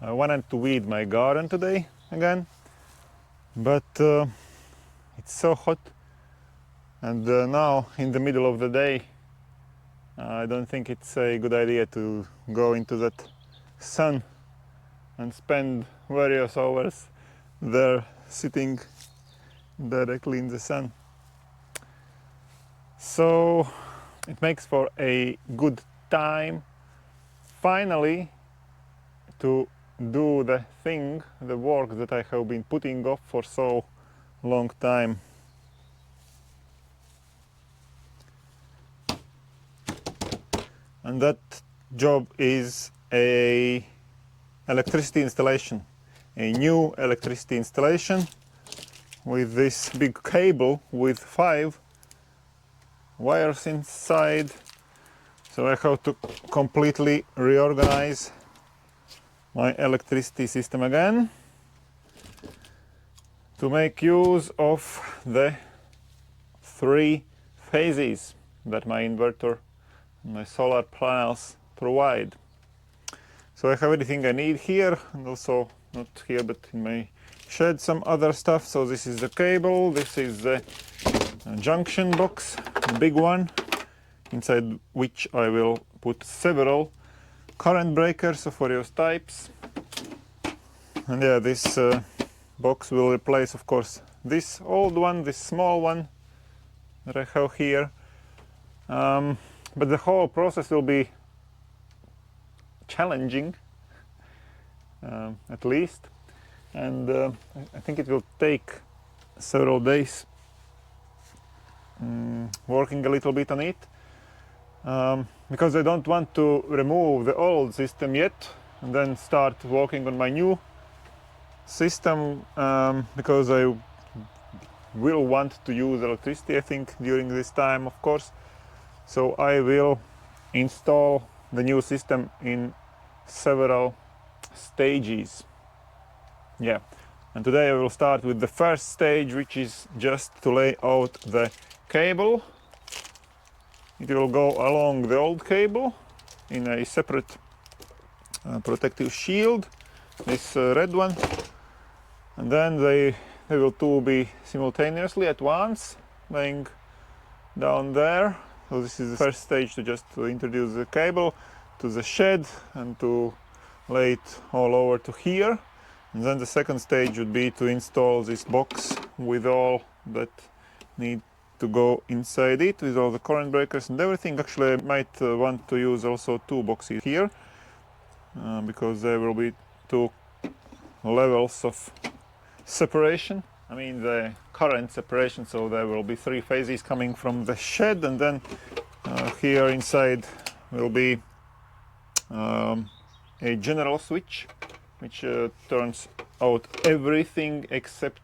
I wanted to weed my garden today again, but it's so hot, and now in the middle of the day I don't think it's a good idea to go into that sun and spend various hours there sitting directly in the sun. So it makes for a good time finally to do the work that I have been putting off for so long time. And that job is a electricity installation, a new electricity installation with this big cable with 5 wires inside. So I have to completely reorganize my electricity system again to make use of the 3 phases that my inverter and my solar panels provide. So I have everything I need here, and also not here but in my shed some other stuff. So this is the cable, this is the junction box, the big one, inside which I will put several current breakers of various types. And yeah, this box will replace, of course, this old one, this small one that I have here. But the whole process will be challenging, at least, and I think it will take several days working a little bit on it. Because I don't want to remove the old system yet and then start working on my new system, because I will want to use electricity, I think, during this time, of course. So I will install the new system in several stages. Yeah, and today I will start with the first stage, which is just to lay out the cable. It will go along the old cable in a separate protective shield, this red one, and then they will two be simultaneously at once laying down there. So this is the first stage, to just introduce the cable to the shed and to lay it all over to here. And then the second stage would be to install this box with all that need to go inside it, with all the current breakers and everything. Actually, I might want to use also 2 boxes here, because there will be 2 levels of separation. I mean the current separation, so there will be 3 phases coming from the shed, and then here inside will be a general switch which turns out everything except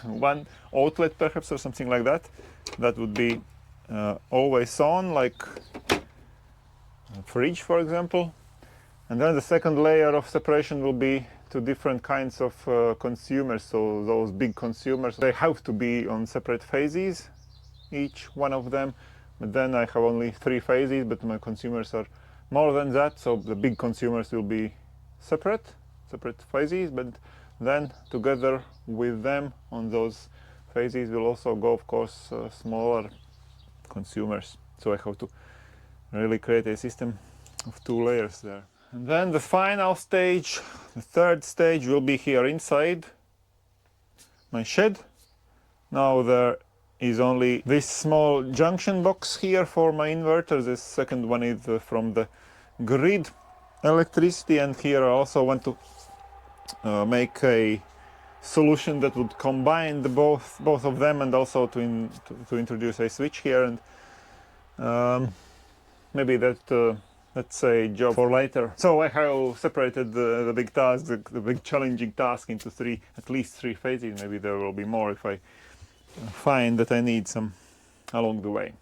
one outlet, perhaps, or something like that. That would be always on, like a fridge, for example. And then the second layer of separation will be 2 different kinds of consumers. So those big consumers, they have to be on separate phases, each one of them. But then I have only 3 phases, but my consumers are more than that. So the big consumers will be separate phases, but then together with them on those phases will also go, of course, smaller consumers. So I have to really create a system of 2 layers there. And then the final stage, the third stage, will be here inside my shed. Now there is only this small junction box here for my inverter. The second one is from the grid electricity, and here I also want to make a solution that would combine the both of them, and also to introduce a switch here, and maybe that's a job for later. So I have separated the big task, the big challenging task, into at least three phases. Maybe there will be more if I find that I need some along the way.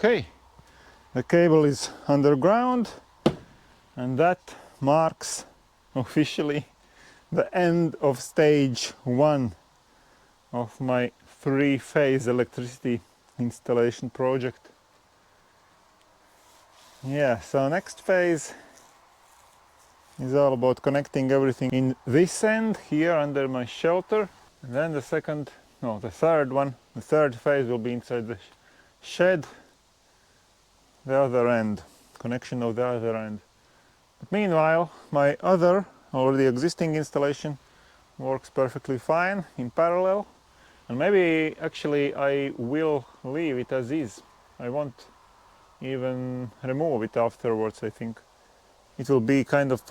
Okay, the cable is underground, and that marks officially the end of stage 1 of my 3-phase electricity installation project. Yeah, so next phase is all about connecting everything in this end here under my shelter, and then the third phase will be inside the shed, the other end, connection of the other end. But meanwhile, my other already existing installation works perfectly fine in parallel, and maybe actually I will leave it as is. I won't even remove it afterwards. I think it will be kind of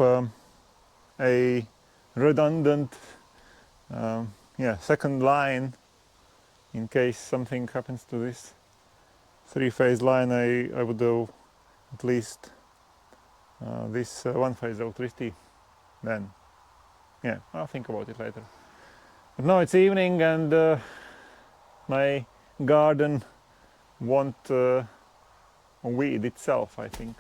a redundant second line in case something happens to this 3-phase line. I would do at least this 1-phase electricity then. Yeah, I'll think about it later. But now it's evening, and my garden won't weed itself, I think.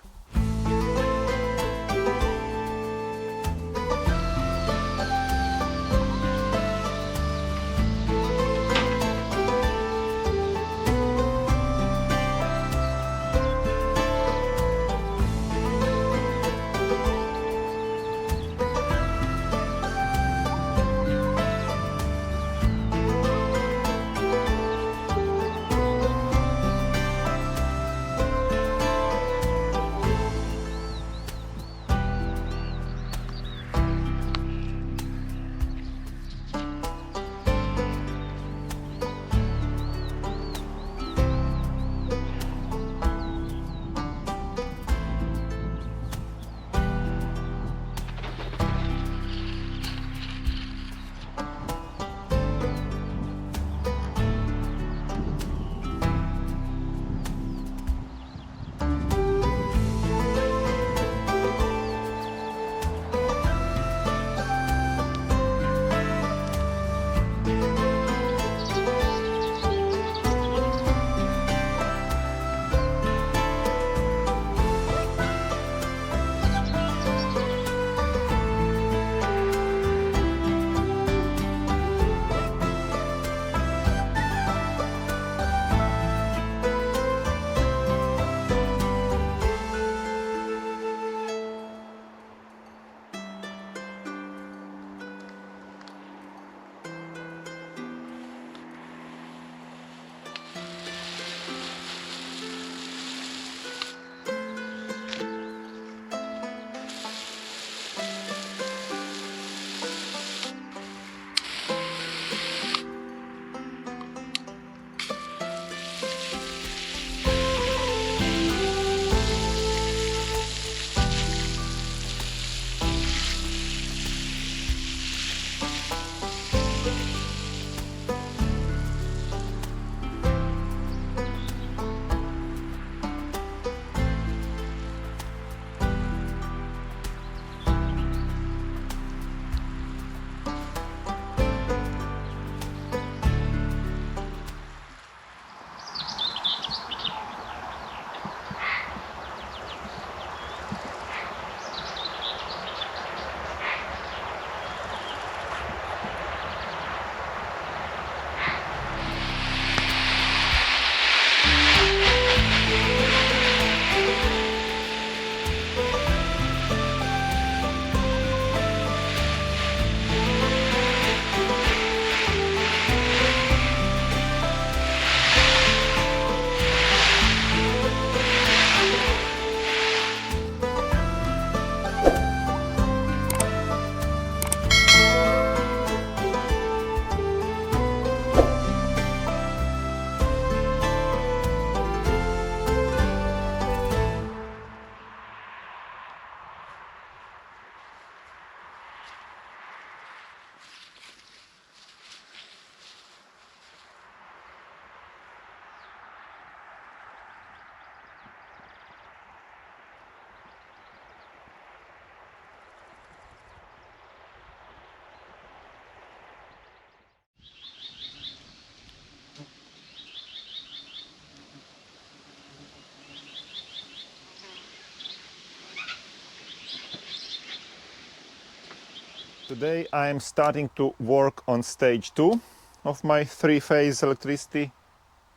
Today I am starting to work on stage 2 of my 3-phase electricity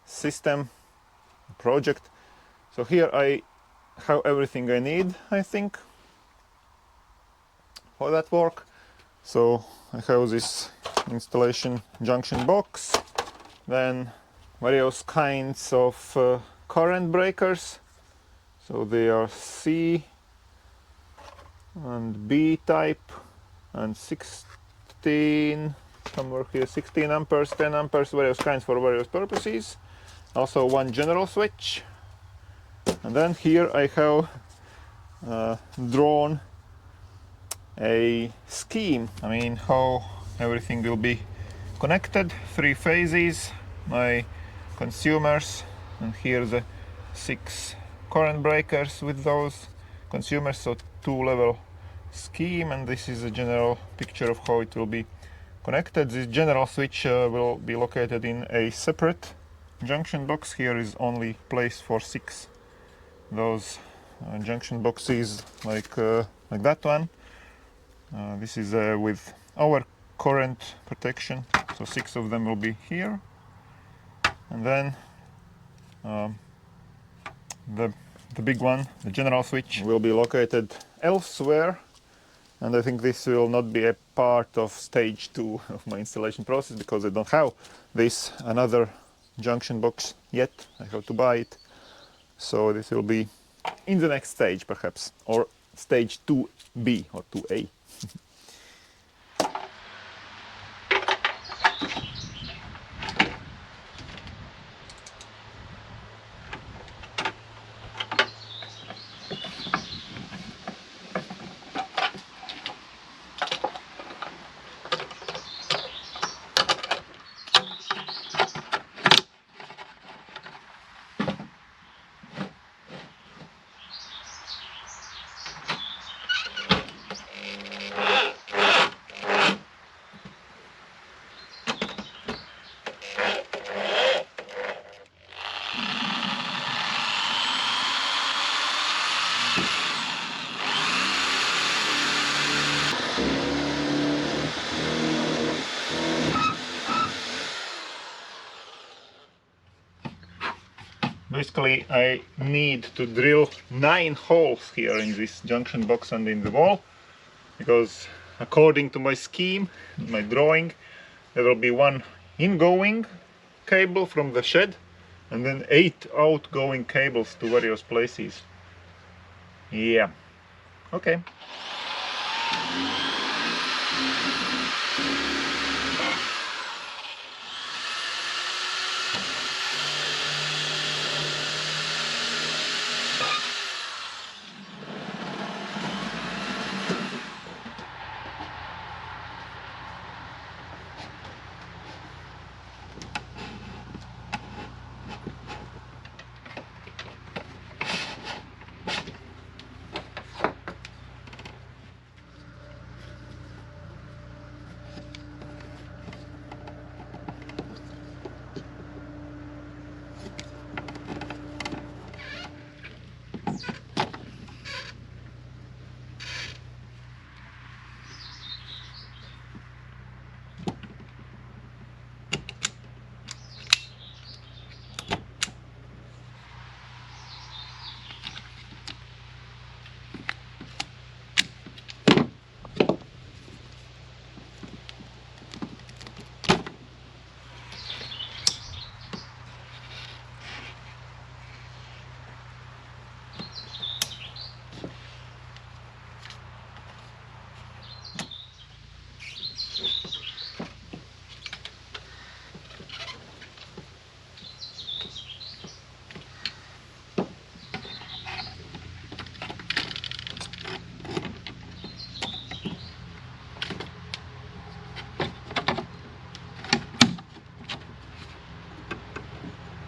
system project. So here I have everything I need, I think, for that work. So I have this installation junction box, then various kinds of current breakers. So they are C and B type and 16, somewhere here 16 amperes, 10 amperes, various kinds for various purposes. Also one general switch. And then here I have drawn a scheme, I mean how everything will be connected, 3 phases, my consumers, and here the 6 current breakers with those consumers, so 2-level scheme, and this is a general picture of how it will be connected. This general switch will be located in a separate junction box. Here is only place for 6 those junction boxes like that one. This is with our current protection, so 6 of them will be here, and then the big one, the general switch, will be located elsewhere, and I think this will not be a part of stage 2 of my installation process because I don't have this another junction box yet. I have to buy it, so this will be in the next stage perhaps, or stage 2B or 2A. Basically, I need to drill 9 holes here in this junction box and in the wall, because according to my scheme, my drawing, there will be 1 ingoing cable from the shed and then 8 outgoing cables to various places. Yeah, okay.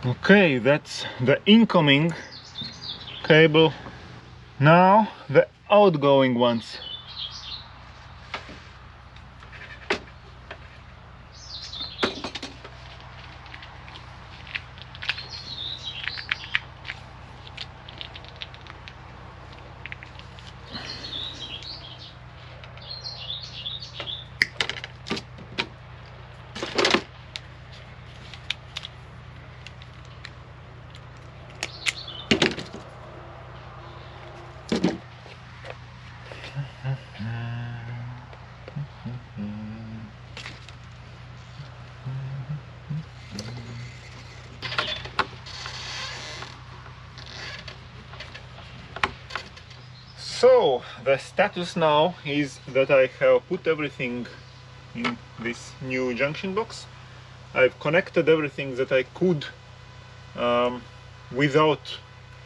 Okay, that's the incoming cable. Now the outgoing ones. So the status now is that I have put everything in this new junction box. I've connected everything that I could without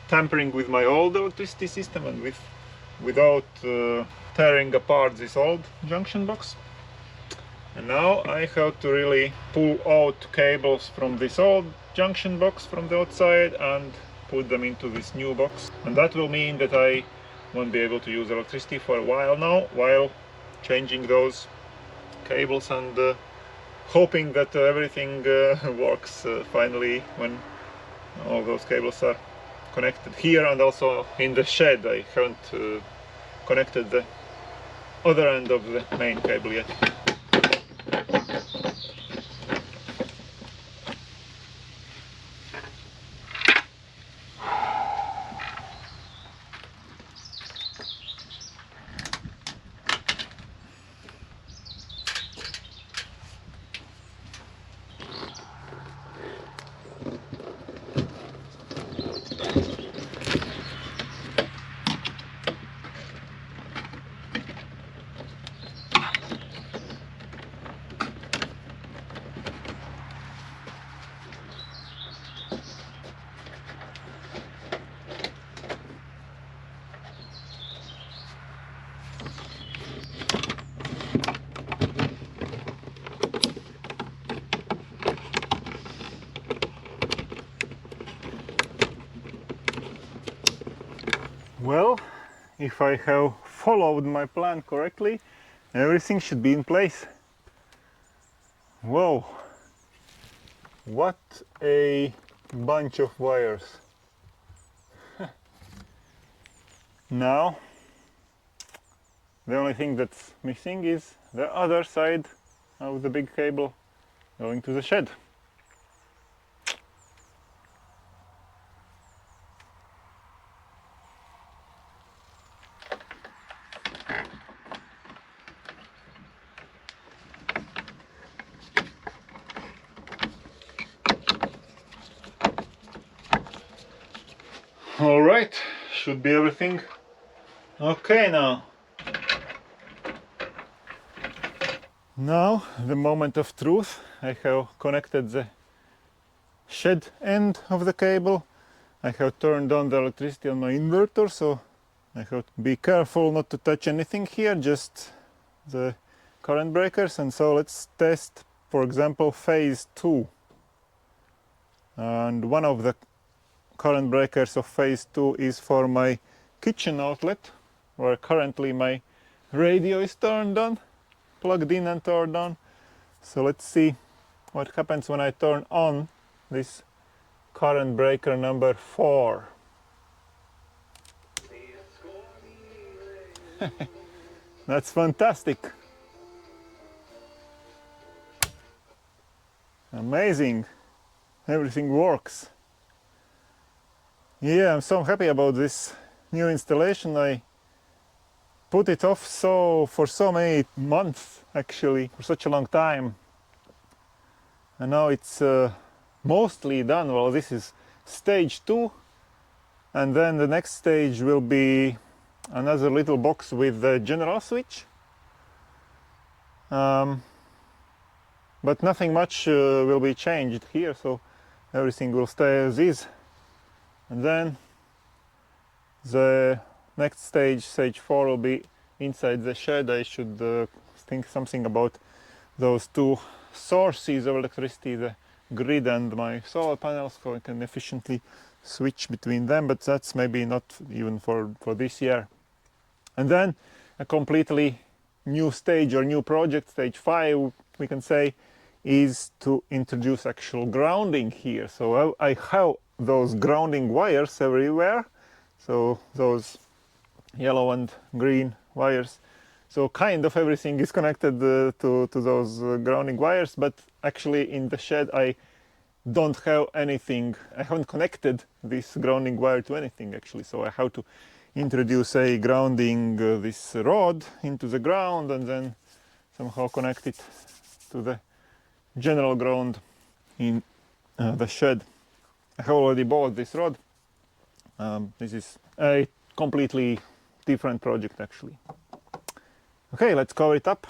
tampering with my old electricity system and without tearing apart this old junction box. And now I have to really pull out cables from this old junction box from the outside and put them into this new box. And that will mean that I won't be able to use electricity for a while now, while changing those cables and hoping that everything works finally when all those cables are connected here, and also in the shed. I haven't connected the other end of the main cable yet. Well, if I have followed my plan correctly, everything should be in place. Whoa! What a bunch of wires. Now, the only thing that's missing is the other side of the big cable going to the shed. All right, should be everything okay now. Now, the moment of truth. I have connected the shed end of the cable. I have turned on the electricity on my inverter, so I have to be careful not to touch anything here, just the current breakers. And so let's test, for example, phase 2. And one of the current breakers of phase 2 is for my kitchen outlet, where currently my radio is turned on, plugged in and turned on. So let's see what happens when I turn on this current breaker number 4. That's fantastic. Amazing. Everything works. Yeah, I'm so happy about this new installation. I put it off for so many months, actually, for such a long time. And now it's mostly done. Well, this is stage 2, and then the next stage will be another little box with the general switch. But nothing much will be changed here, so everything will stay as is. And then the next stage, stage 4, will be inside the shed. I should think something about those two sources of electricity, the grid and my solar panels, so I can efficiently switch between them, but that's maybe not even for this year. And then a completely new stage or new project, stage 5, we can say, is to introduce actual grounding here. So I have those grounding wires everywhere, so those yellow and green wires. So kind of everything is connected to those grounding wires, but actually in the shed I don't have anything. I haven't connected this grounding wire to anything actually, so I have to introduce a grounding this rod into the ground and then somehow connect it to the general ground in the shed. I have already bought this rod. This is a completely different project actually. Okay, let's cover it up.